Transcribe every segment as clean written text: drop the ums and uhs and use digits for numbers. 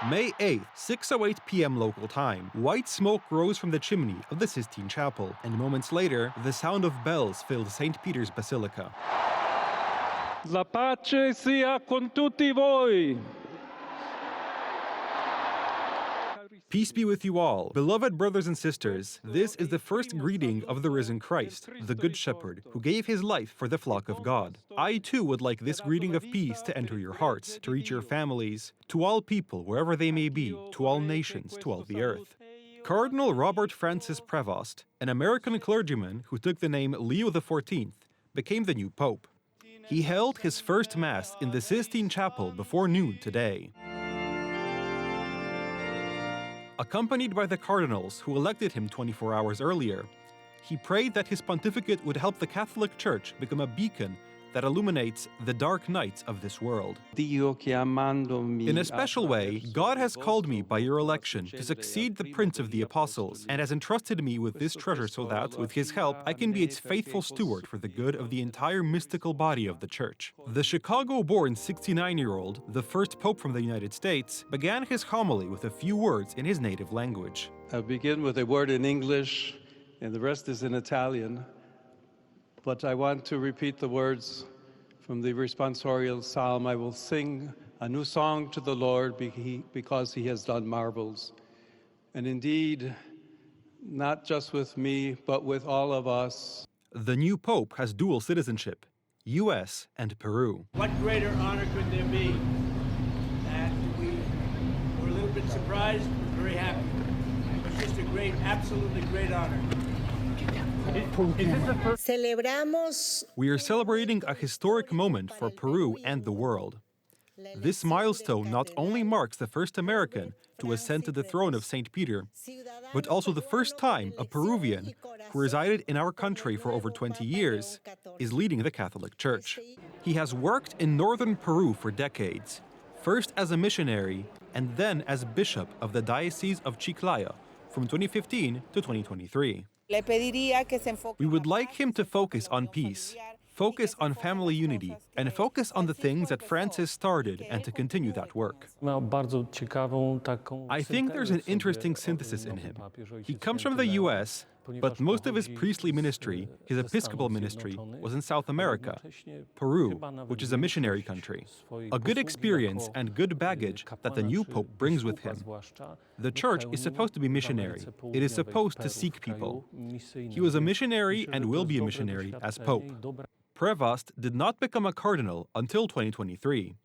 May 8th, 6:08 p.m. local time. White smoke rose from the chimney of the Sistine Chapel, and moments later, the sound of bells filled St. Peter's Basilica. La pace sia con tutti voi. Peace be with you all. Beloved brothers and sisters, this is the first greeting of the risen Christ, the Good Shepherd, who gave his life for the flock of God. I too would like this greeting of peace to enter your hearts, to reach your families, to all people, wherever they may be, to all nations, to all the earth. Cardinal Robert Francis Prevost, an American clergyman who took the name Leo XIV, became the new pope. He held his first Mass in the Sistine Chapel before noon today. Accompanied by the cardinals who elected him 24 hours earlier, he prayed that his pontificate would help the Catholic Church become a beacon that illuminates the dark nights of this world. In a special way, God has called me by your election to succeed the Prince of the Apostles, and has entrusted me with this treasure so that, with his help, I can be its faithful steward for the good of the entire mystical body of the Church. The Chicago-born 69-year-old, the first pope from the United States, began his homily with a few words in his native language. I'll begin with a word in English, and the rest is in Italian. But I want to repeat the words from the responsorial psalm. I will sing a new song to the Lord because he has done marvels. And indeed, not just with me, but with all of us. The new pope has dual citizenship, U.S. and Peru. What greater honor could there be? And we were a little bit surprised, but very happy. It was just a great, absolutely great honor. We are celebrating a historic moment for Peru and the world. This milestone not only marks the first American to ascend to the throne of St. Peter, but also the first time a Peruvian who resided in our country for over 20 years is leading the Catholic Church. He has worked in northern Peru for decades, first as a missionary and then as bishop of the Diocese of Chiclayo from 2015 to 2023. We would like him to focus on peace, focus on family unity, and focus on the things that Francis started and to continue that work. I think there's an interesting synthesis in him. He comes from the US, but most of his priestly ministry, his episcopal ministry, was in South America, Peru, which is a missionary country. A good experience and good baggage that the new pope brings with him. The church is supposed to be missionary. It is supposed to seek people. He was a missionary and will be a missionary as pope. Prevost did not become a cardinal until 2023.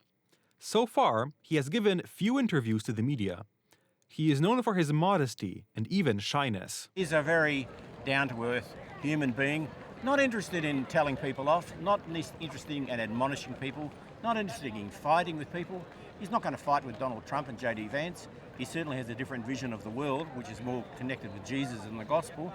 So far, he has given few interviews to the media. He is known for his modesty and even shyness. He's a very down-to-earth human being, not interested in telling people off, not interested in admonishing people, not interested in fighting with people. He's not going to fight with Donald Trump and J.D. Vance. He certainly has a different vision of the world, which is more connected with Jesus and the gospel.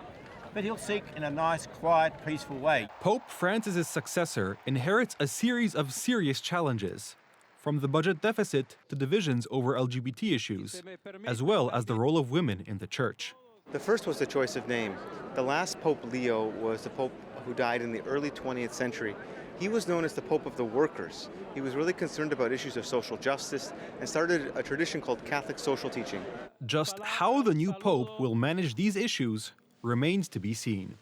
But he'll seek in a nice, quiet, peaceful way. Pope Francis's successor inherits a series of serious challenges, from the budget deficit to divisions over LGBT issues, as well as the role of women in the church. The first was the choice of name. The last Pope Leo was the Pope who died in the early 20th century. He was known as the Pope of the workers. He was really concerned about issues of social justice and started a tradition called Catholic social teaching. Just how the new pope will manage these issues remains to be seen.